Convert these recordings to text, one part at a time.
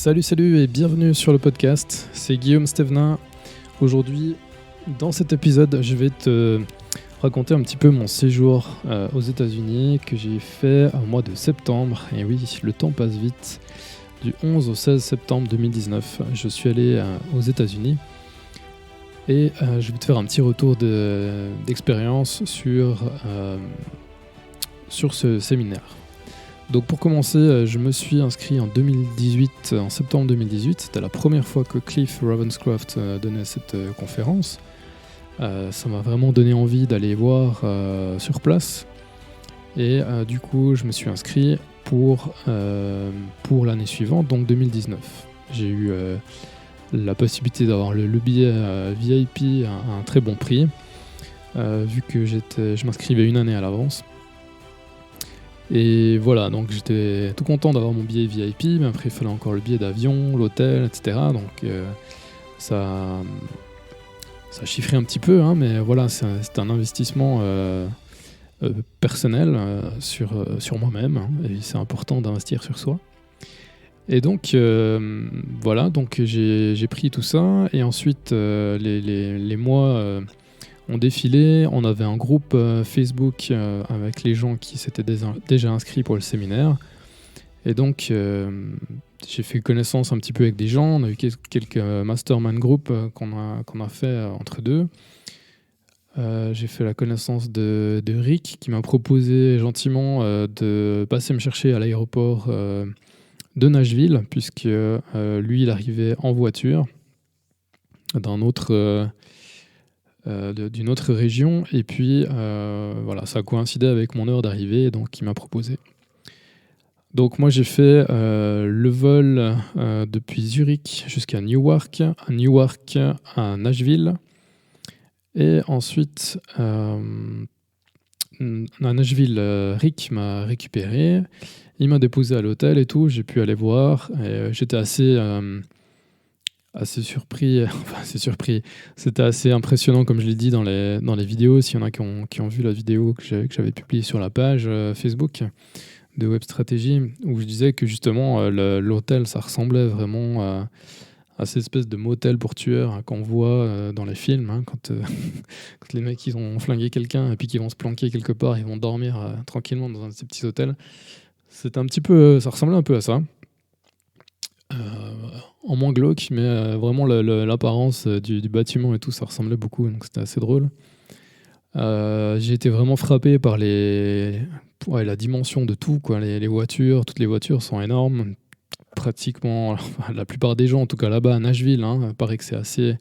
Salut et bienvenue sur le podcast, c'est Guillaume Stevenin. Aujourd'hui, dans cet épisode, je vais te raconter un petit peu mon séjour aux États-Unis que j'ai fait au mois de septembre. Et oui, le temps passe vite. Du 11 au 16 septembre 2019, je suis allé aux États-Unis et je vais te faire un petit retour d'expérience sur ce séminaire. Donc pour commencer, je me suis inscrit en 2018, en septembre 2018. C'était la première fois que Cliff Ravenscraft donnait cette conférence. Ça m'a vraiment donné envie d'aller voir sur place. Et du coup, je me suis inscrit pour l'année suivante, donc 2019. J'ai eu la possibilité d'avoir le billet VIP à un très bon prix, vu que je m'inscrivais une année à l'avance. Et voilà, donc j'étais tout content d'avoir mon billet VIP, mais après il fallait encore le billet d'avion, l'hôtel, etc. Donc ça chiffrait un petit peu, hein, mais voilà, c'est un investissement personnel sur moi-même, hein, et c'est important d'investir sur soi. Et donc voilà, donc j'ai pris tout ça, et ensuite les mois on défilait, on avait un groupe Facebook avec les gens qui s'étaient déjà inscrits pour le séminaire. Et donc, j'ai fait connaissance un petit peu avec des gens. On a eu quelques mastermind group qu'on a fait entre deux. J'ai fait la connaissance de Rick qui m'a proposé gentiment de passer me chercher à l'aéroport de Nashville, puisque lui, il arrivait en voiture d'une autre région, et puis voilà, ça a coïncidé avec mon heure d'arrivée, donc il m'a proposé. Donc moi j'ai fait le vol depuis Zurich jusqu'à Newark, à Nashville, et ensuite à Nashville, Rick m'a récupéré, il m'a déposé à l'hôtel et tout, j'ai pu aller voir, et j'étais assez surpris, c'était assez impressionnant comme je l'ai dit dans les vidéos, s'il y en a qui ont vu la vidéo que j'avais publiée sur la page Facebook de Web Strategy, où je disais que justement l'hôtel ça ressemblait vraiment à cette espèce de motel pour tueurs, hein, qu'on voit dans les films, hein, quand les mecs ils ont flingué quelqu'un et puis qu'ils vont se planquer quelque part, ils vont dormir tranquillement dans un de ces petits hôtels. C'était un petit peu, ça ressemblait un peu à ça. En moins glauque, mais vraiment l'apparence du bâtiment et tout, ça ressemblait beaucoup, donc c'était assez drôle. J'ai été vraiment frappé par la dimension de tout, quoi. Les voitures, toutes les voitures sont énormes. Pratiquement, la plupart des gens, en tout cas là-bas à Nashville, hein, paraît que c'est assez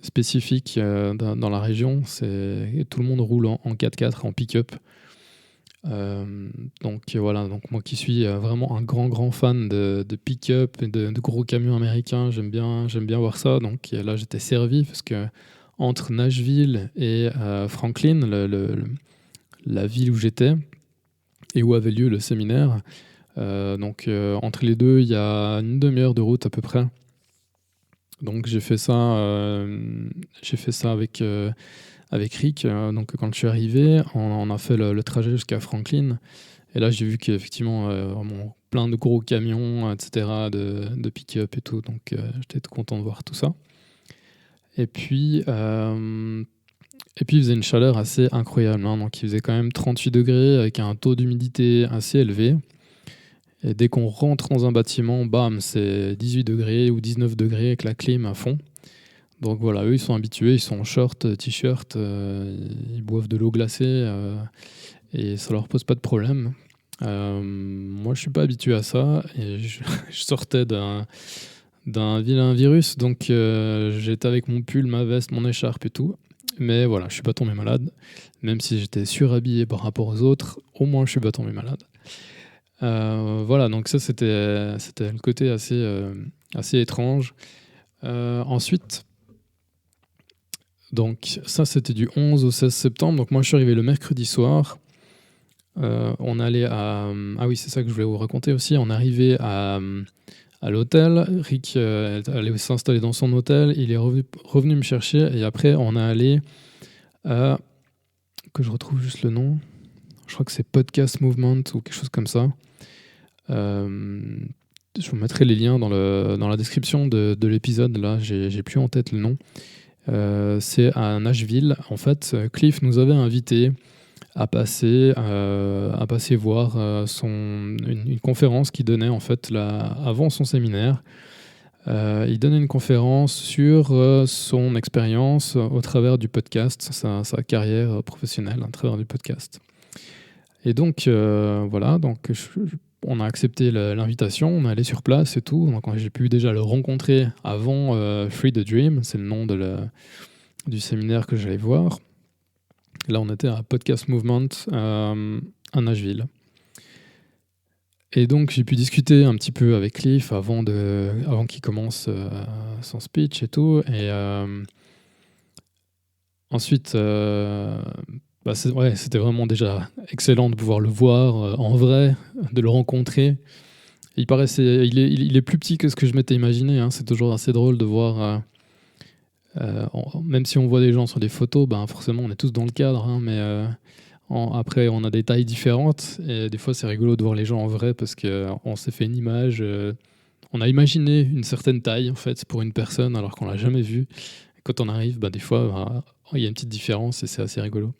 spécifique dans la région. Tout le monde roule en 4x4, en pick-up. Donc voilà, donc moi qui suis vraiment un grand fan de pick-up et de gros camions américains, j'aime bien voir ça. Donc là j'étais servi parce que entre Nashville et Franklin, la ville où j'étais et où avait lieu le séminaire, entre les deux il y a une demi-heure de route à peu près. Donc j'ai fait ça avec Rick. Donc quand je suis arrivé, on a fait le trajet jusqu'à Franklin. Et là, j'ai vu qu'effectivement, vraiment plein de gros camions, etc., de pick-up et tout. Donc j'étais tout content de voir tout ça. Et puis il faisait une chaleur assez incroyable, hein. Donc il faisait quand même 38 degrés avec un taux d'humidité assez élevé. Et dès qu'on rentre dans un bâtiment, bam, c'est 18 degrés ou 19 degrés avec la clim à fond. Donc voilà, eux ils sont habitués, ils sont en short, t-shirt, ils boivent de l'eau glacée et ça leur pose pas de problème. Moi je suis pas habitué à ça et je sortais d'un vilain virus, donc j'étais avec mon pull, ma veste, mon écharpe et tout. Mais voilà, je suis pas tombé malade, même si j'étais surhabillé par rapport aux autres, au moins je suis pas tombé malade. Voilà, donc ça c'était le côté assez étrange. Ensuite, donc ça c'était du 11 au 16 septembre, donc moi je suis arrivé le mercredi soir. On allait ah oui, c'est ça que je voulais vous raconter aussi, on est arrivé à l'hôtel, Rick allait s'installer dans son hôtel, il est revenu me chercher, et après on est allé à, que je retrouve juste le nom, je crois que c'est Podcast Movement ou quelque chose comme ça. je vous mettrai les liens dans la description de l'épisode. Là, j'ai plus en tête le nom. C'est à Nashville. En fait, Cliff nous avait invités à passer voir une conférence qu'il donnait en fait avant son séminaire. Il donnait une conférence sur son expérience au travers du podcast, sa carrière professionnelle à travers du podcast. Et donc voilà, on a accepté l'invitation, on est allé sur place et tout. Donc j'ai pu déjà le rencontrer avant Free the Dream, c'est le nom du séminaire que j'allais voir. Là, on était à Podcast Movement à Nashville. Et donc, j'ai pu discuter un petit peu avec Cliff avant qu'il commence son speech et tout. Et ensuite, c'était vraiment déjà excellent de pouvoir le voir en vrai, de le rencontrer. Il est plus petit que ce que je m'étais imaginé. Hein. C'est toujours assez drôle de voir... même si on voit des gens sur des photos, forcément on est tous dans le cadre, hein, mais après on a des tailles différentes et des fois c'est rigolo de voir les gens en vrai parce qu'on s'est fait une image, on a imaginé une certaine taille en fait pour une personne alors qu'on l'a jamais vue. Et quand on arrive, des fois il y a une petite différence et c'est assez rigolo.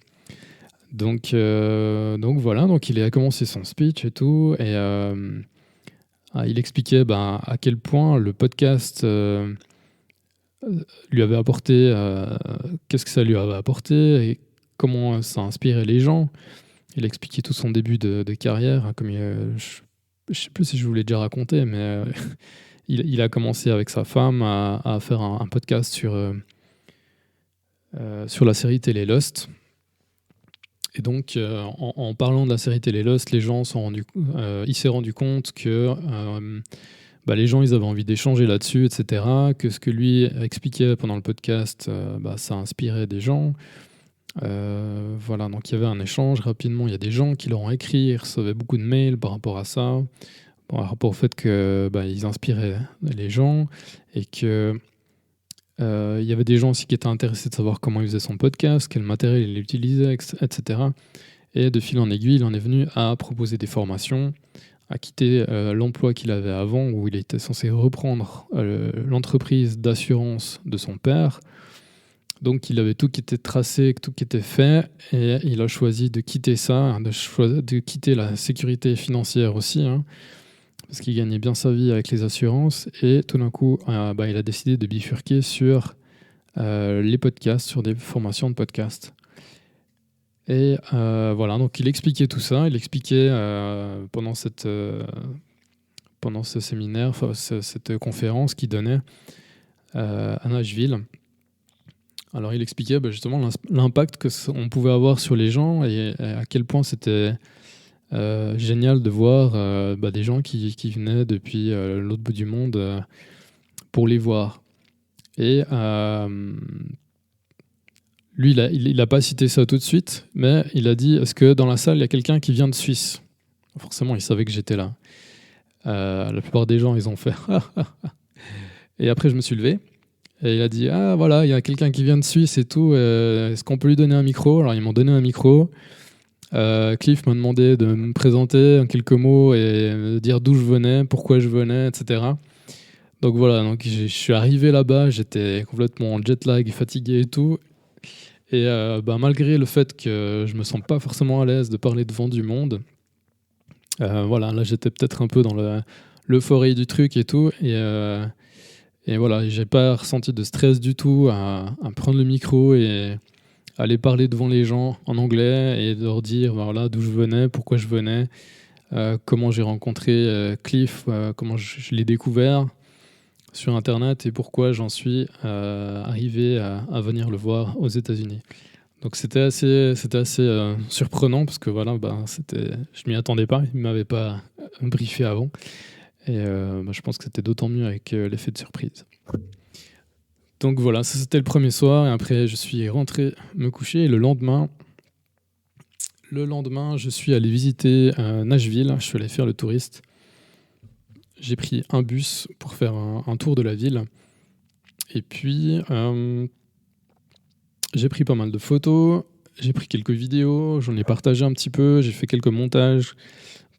Donc voilà, donc il a commencé son speech et tout et il expliquait à quel point le podcast lui avait apporté, qu'est-ce que ça lui avait apporté et comment ça a inspiré les gens. Il expliquait tout son début de carrière, hein, comme je ne sais plus si je vous l'ai déjà raconté, mais il a commencé avec sa femme à faire un podcast sur la série télé Lost. Et donc, en parlant de la série télé Lost, les gens il s'est rendu compte que les gens ils avaient envie d'échanger là-dessus, etc. Que ce que lui expliquait pendant le podcast, ça inspirait des gens. Voilà, donc il y avait un échange rapidement. Il y a des gens qui leur ont écrit, ils recevaient beaucoup de mails par rapport à ça, par rapport au fait que ils inspiraient les gens et que il y avait des gens aussi qui étaient intéressés de savoir comment il faisait son podcast, quel matériel il utilisait, etc. Et de fil en aiguille, il en est venu à proposer des formations, à quitter l'emploi qu'il avait avant, où il était censé reprendre l'entreprise d'assurance de son père. Donc il avait tout qui était tracé, tout qui était fait, et il a choisi de quitter ça, de quitter la sécurité financière aussi, hein, parce qu'il gagnait bien sa vie avec les assurances, et tout d'un coup, il a décidé de bifurquer sur les podcasts, sur des formations de podcasts. Et voilà, donc il expliquait tout ça, il expliquait pendant ce séminaire, cette conférence qu'il donnait à Nashville. Alors il expliquait justement l'impact qu'on pouvait avoir sur les gens et à quel point c'était génial de voir des gens qui venaient depuis l'autre bout du monde pour les voir. Et lui, il n'a pas cité ça tout de suite, mais il a dit, est-ce que dans la salle, il y a quelqu'un qui vient de Suisse ? Forcément, il savait que j'étais là. La plupart des gens, ils ont fait « Et après, je me suis levé. Et il a dit, ah voilà, il y a quelqu'un qui vient de Suisse et tout, est-ce qu'on peut lui donner un micro ? Alors, ils m'ont donné un micro. Cliff m'a demandé de me présenter en quelques mots et de dire d'où je venais, pourquoi je venais, etc. Donc voilà, donc je suis arrivé là-bas, j'étais complètement en jet lag, fatigué et tout. Et malgré le fait que je me sens pas forcément à l'aise de parler devant du monde, voilà, là j'étais peut-être un peu dans l'euphorie du truc et tout. Et voilà, j'ai pas ressenti de stress du tout à prendre le micro et aller parler devant les gens en anglais et de leur dire voilà, d'où je venais, pourquoi je venais, comment j'ai rencontré Cliff, comment je l'ai découvert sur Internet et pourquoi j'en suis arrivé à venir le voir aux États-Unis. Donc c'était assez surprenant parce que voilà, je m'y attendais pas, il m'avait pas briefé avant. Et je pense que c'était d'autant mieux avec l'effet de surprise. Donc voilà, ça c'était le premier soir et après je suis rentré me coucher et le lendemain, je suis allé visiter Nashville, je suis allé faire le touriste. J'ai pris un bus pour faire un tour de la ville. Et puis, j'ai pris pas mal de photos, j'ai pris quelques vidéos, j'en ai partagé un petit peu, j'ai fait quelques montages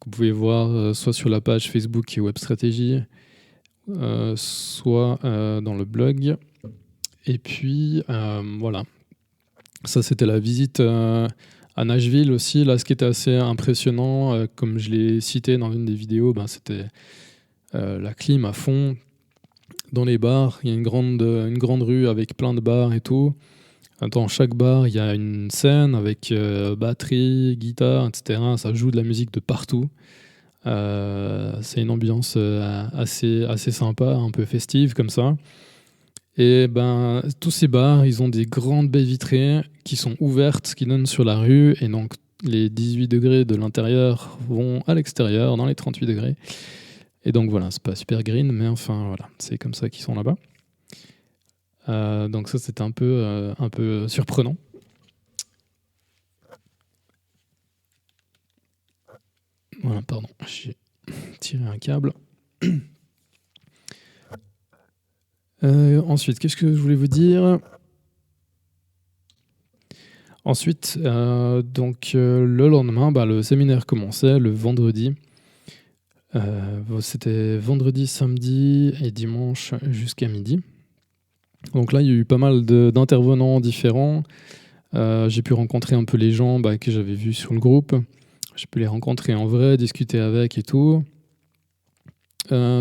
vous pouvez voir soit sur la page Facebook et Web Stratégie, soit dans le blog. Et puis, voilà. Ça, c'était la visite à Nashville aussi. Là, ce qui était assez impressionnant, comme je l'ai cité dans une des vidéos, c'était la clim à fond dans les bars. Il y a une grande rue avec plein de bars et tout. Dans chaque bar, il y a une scène avec batterie, guitare, etc. Ça joue de la musique de partout. C'est une ambiance assez sympa, un peu festive comme ça. Et tous ces bars, ils ont des grandes baies vitrées qui sont ouvertes, qui donnent sur la rue. Et donc, les 18 degrés de l'intérieur vont à l'extérieur, dans les 38 degrés. Et donc, voilà, c'est pas super green, mais enfin, voilà, c'est comme ça qu'ils sont là-bas. Donc ça, c'était un peu surprenant. Voilà, pardon, j'ai tiré un câble. Ensuite, qu'est-ce que je voulais vous dire ? Ensuite, le lendemain, le séminaire commençait le vendredi. C'était vendredi, samedi et dimanche jusqu'à midi. Donc là, il y a eu pas mal d'intervenants différents. J'ai pu rencontrer un peu les gens que j'avais vus sur le groupe. J'ai pu les rencontrer en vrai, discuter avec et tout.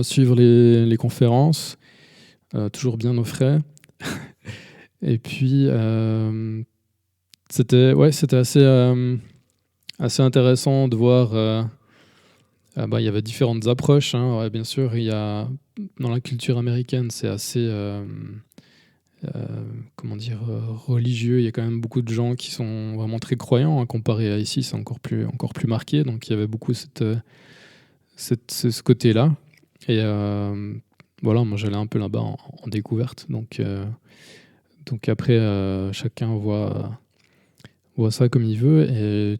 Suivre les conférences, toujours bien au frais. Et puis, c'était assez intéressant de voir. Il y avait différentes approches. Ouais, bien sûr, dans la culture américaine, c'est assez religieux. Il y a quand même beaucoup de gens qui sont vraiment très croyants. Comparé à ici, c'est encore plus marqué. Donc, il y avait beaucoup ce côté-là. Et voilà, moi, j'allais un peu là-bas en découverte. Donc après, chacun voit ça comme il veut. Et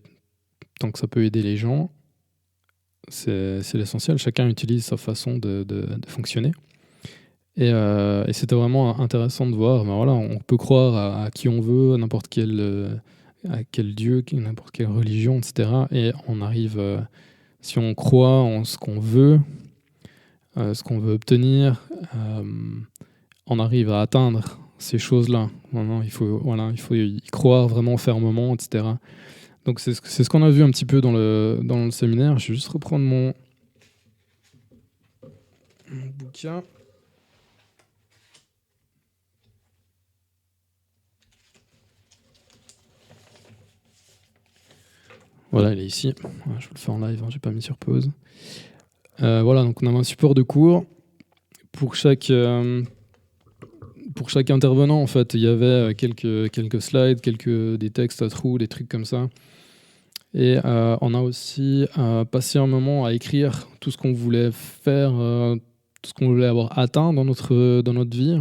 tant que ça peut aider les gens, c'est l'essentiel. Chacun utilise sa façon de fonctionner. Et c'était vraiment intéressant de voir. Voilà, on peut croire à qui on veut, à n'importe à quel dieu, n'importe quelle religion, etc. Et on arrive, si on croit en ce qu'on veut obtenir, on arrive à atteindre ces choses-là. Maintenant, il faut y croire vraiment fermement, etc. Donc c'est ce qu'on a vu un petit peu dans le séminaire. Je vais juste reprendre mon bouquin. Voilà, il est ici. Je vous le fais en live, je n'ai pas mis sur pause. Voilà, donc on a un support de cours. Pour chaque intervenant, en fait, il y avait quelques slides, des textes à trous, des trucs comme ça. Et on a aussi passé un moment à écrire tout ce qu'on voulait faire, tout ce qu'on voulait avoir atteint dans notre vie.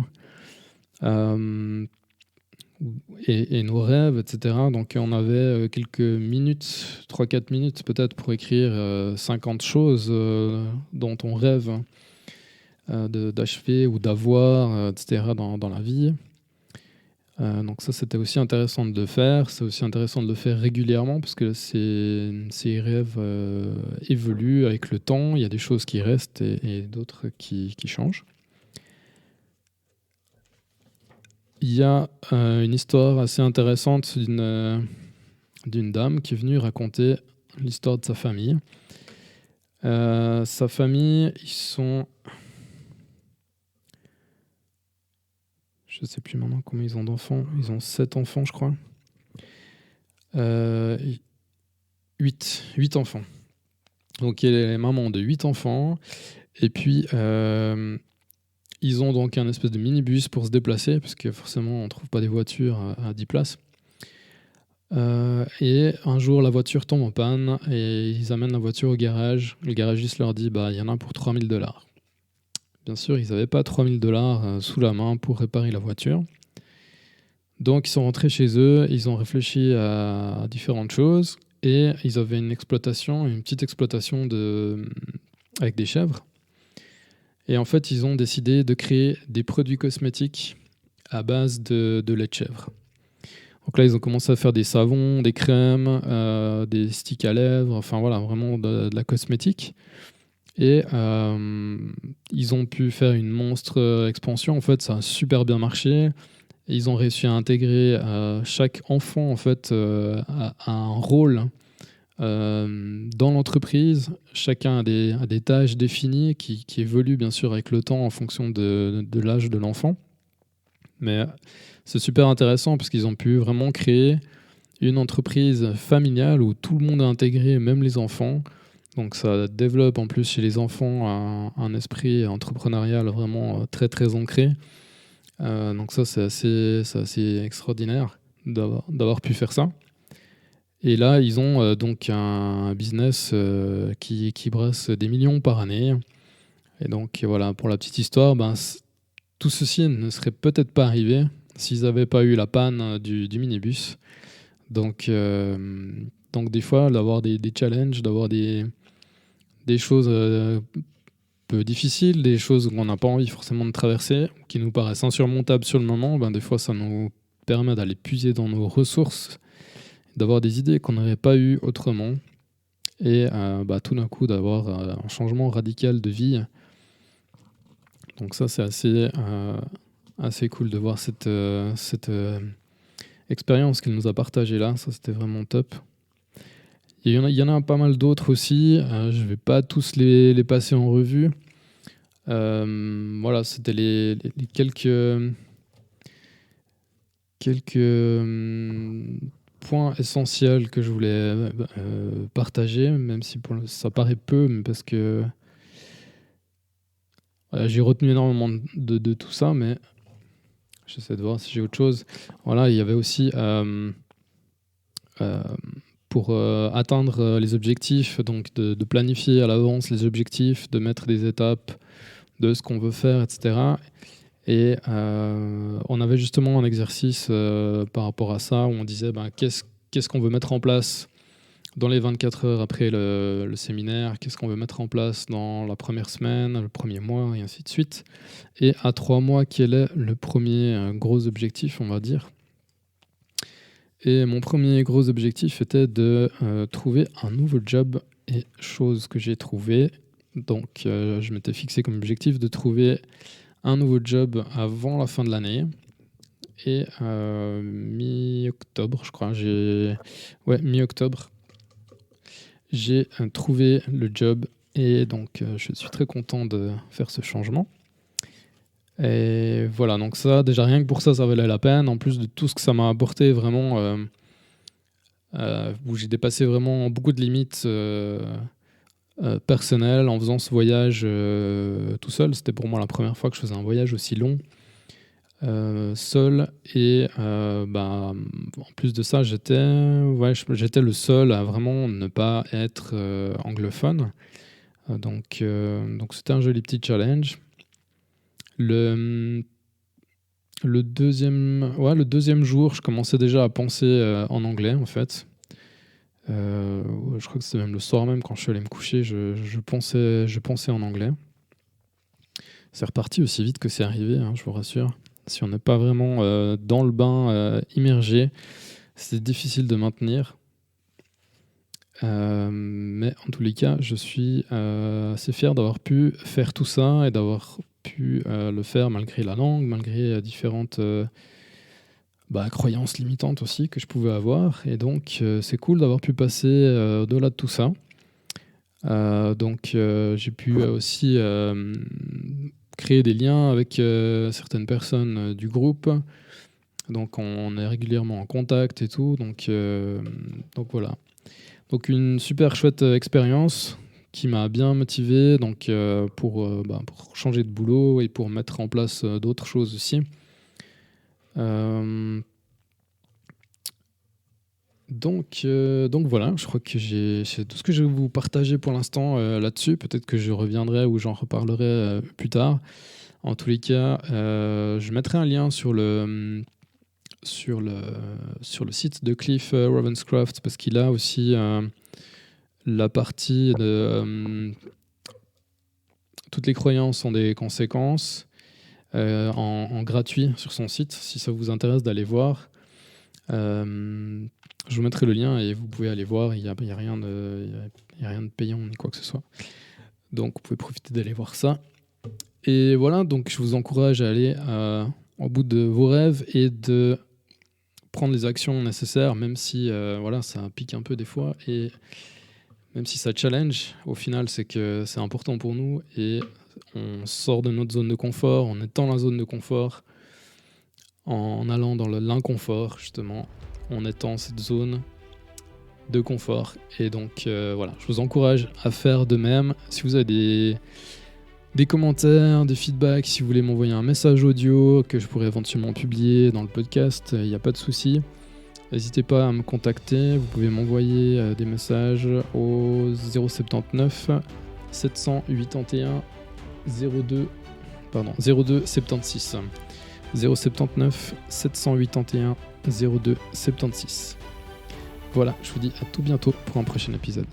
Et nos rêves, etc. Donc on avait quelques minutes, 3-4 minutes peut-être pour écrire 50 choses dont on rêve d'achever ou d'avoir, etc. dans la vie. Donc ça, c'était aussi intéressant de le faire. C'est aussi intéressant de le faire régulièrement parce que ces rêves évoluent avec le temps. Il y a des choses qui restent et d'autres qui changent. Il y a une histoire assez intéressante d'une dame qui est venue raconter l'histoire de sa famille. Sa famille, ils sont... Je ne sais plus maintenant combien ils ont d'enfants. Ils ont 7 enfants, je crois. 8 enfants. Donc, elle est maman de 8 enfants. Et puis... ils ont donc un espèce de minibus pour se déplacer, parce que forcément, on ne trouve pas des voitures à 10 places. Et un jour, la voiture tombe en panne et ils amènent la voiture au garage. Le garagiste leur dit il y en a pour $3,000. Bien sûr, ils n'avaient pas $3,000 sous la main pour réparer la voiture. Donc, ils sont rentrés chez eux, ils ont réfléchi à différentes choses et ils avaient une petite exploitation avec des chèvres. Et en fait, ils ont décidé de créer des produits cosmétiques à base de lait de chèvre. Donc là, ils ont commencé à faire des savons, des crèmes, des sticks à lèvres, enfin voilà, vraiment de la cosmétique. Et ils ont pu faire une monstre expansion. En fait, ça a super bien marché. Et ils ont réussi à intégrer chaque enfant en fait a un rôle dans l'entreprise. Chacun a des tâches définies qui évoluent bien sûr avec le temps en fonction de l'âge de l'enfant. Mais c'est super intéressant parce qu'ils ont pu vraiment créer une entreprise familiale où tout le monde est intégré, même les enfants. Donc ça développe en plus chez les enfants un esprit entrepreneurial vraiment très très ancré. Donc ça c'est assez extraordinaire d'avoir pu faire ça. Et là ils ont donc un business qui brasse des millions par année. Et donc voilà, pour la petite histoire, tout ceci ne serait peut-être pas arrivé s'ils n'avaient pas eu la panne du minibus. Donc, donc des fois, d'avoir des challenges, d'avoir des choses peu difficiles, des choses qu'on n'a pas envie forcément de traverser, qui nous paraissent insurmontables sur le moment, des fois ça nous permet d'aller puiser dans nos ressources, d'avoir des idées qu'on n'aurait pas eues autrement, et tout d'un coup d'avoir un changement radical de vie. Donc ça c'est assez cool de voir cette expérience qu'il nous a partagée là, ça c'était vraiment top. Il y en a pas mal d'autres aussi, je ne vais pas tous les passer en revue. Voilà, c'était les quelques points essentiels que je voulais partager, même si ça paraît peu, mais parce que j'ai retenu énormément de tout ça, mais j'essaie de voir si j'ai autre chose. Voilà, il y avait aussi pour atteindre les objectifs, donc de planifier à l'avance les objectifs, de mettre des étapes de ce qu'on veut faire, etc. Et on avait justement un exercice par rapport à ça, où on disait qu'est-ce qu'on veut mettre en place dans les 24 heures après le séminaire, qu'est-ce qu'on veut mettre en place dans la première semaine, le premier mois, et ainsi de suite. Et à 3 mois, quel est le premier gros objectif, on va dire. Et mon premier gros objectif était de trouver un nouveau job, et chose que j'ai trouvée. Donc je m'étais fixé comme objectif de trouver un nouveau job avant la fin de l'année. Et mi-octobre, je crois, mi-octobre, j'ai trouvé le job. Et donc je suis très content de faire ce changement. Et voilà, donc ça, déjà rien que pour ça, ça valait la peine. En plus de tout ce que ça m'a apporté, vraiment, où j'ai dépassé vraiment beaucoup de limites personnelles en faisant ce voyage tout seul. C'était pour moi la première fois que je faisais un voyage aussi long, seul. Et en plus de ça, j'étais le seul à vraiment ne pas être anglophone. Donc c'était un joli petit challenge. Le deuxième jour, je commençais déjà à penser en anglais, en fait. Je crois que c'était même le soir même, quand je suis allé me coucher, je pensais en anglais. C'est reparti aussi vite que c'est arrivé, hein, je vous rassure. Si on n'est pas vraiment dans le bain, immergé, c'est difficile de maintenir. Mais en tous les cas, je suis assez fier d'avoir pu faire tout ça et d'avoir pu le faire malgré la langue, malgré différentes croyances limitantes aussi que je pouvais avoir. Et donc, c'est cool d'avoir pu passer au-delà de tout ça. Donc, j'ai pu aussi créer des liens avec certaines personnes du groupe. Donc, on est régulièrement en contact et tout. Donc voilà. Donc une super chouette expérience qui m'a bien motivé pour changer de boulot et pour mettre en place d'autres choses aussi. Donc voilà, je crois que c'est tout ce que je vais vous partager pour l'instant là-dessus. Peut-être que je reviendrai ou j'en reparlerai plus tard. En tous les cas, je mettrai un lien sur le site de Cliff Ravenscraft, parce qu'il a aussi la partie de toutes les croyances ont des conséquences en gratuit sur son site, si ça vous intéresse d'aller voir. Je vous mettrai le lien et vous pouvez aller voir. Il y a rien de payant ni quoi que ce soit. Donc vous pouvez profiter d'aller voir ça. Et voilà, donc je vous encourage à aller au bout de vos rêves et de prendre les actions nécessaires, même si ça pique un peu des fois et même si ça challenge. Au final, c'est que c'est important pour nous et on sort de notre zone de confort, on étend la zone de confort en allant dans l'inconfort, justement. On étend cette zone de confort. Et donc, je vous encourage à faire de même. Si vous avez des commentaires, des feedbacks, si vous voulez m'envoyer un message audio que je pourrais éventuellement publier dans le podcast, il n'y a pas de souci. N'hésitez pas à me contacter. Vous pouvez m'envoyer des messages au 079 781 02 76. 079 781 02 76. Voilà, je vous dis à tout bientôt pour un prochain épisode.